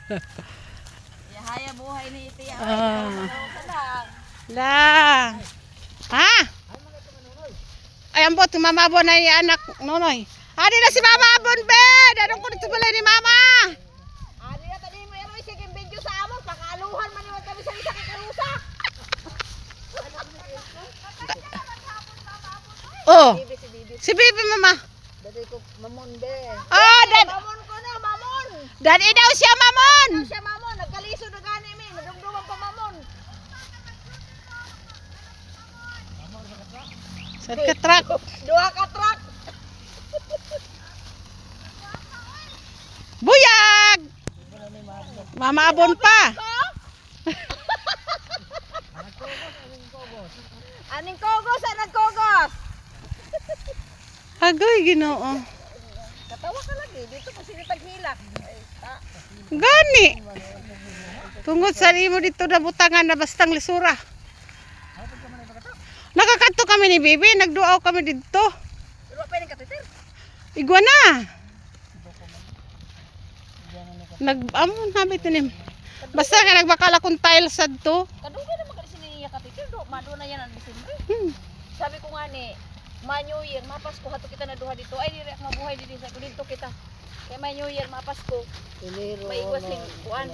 Yahaya buhay ni iti. La. Ha? Ay, ambot, mamabon na yung anak, nonoy. Adi na si Mama Abon, be! Dadong ko dito pala ni Mama! Adi na tadi mo yung sige video sa amon, pakaluhan man yung kami sa isa kakalusa. Oh, si Bibi Mama. Dati ko mamon be. Oh, Mamon ko na, mamon! Dadi daw siya, Mamon! Siya mamon, nagkaliso na gani mi, nadumduman pa mamon. Sa katrak. Dua ka truck. Buyag! Mama Abon pa. Aning kogos, anang kogos. Agoy, Ginoo. Katawa ka lagi, dito ko sila taghilak. Gani. Tungod sa imo dito na butangan na bastang lisura. Nakakanto kami ni Bibi, nagduaw kami dito. Pero pa rin katitir. Iguana. Nag-amon namin tinim. Basta nga nagbakala kong tiles sad to. Kadugay naman kasi niya katitir, do mado na yan ang Disyembre. Sabi ko nga ni, New Year, mapasko hato kita na duha dito. Ay dire mabuhay dito sa dito kita. Kaya New Year, mapasko. May iwas ning kuan.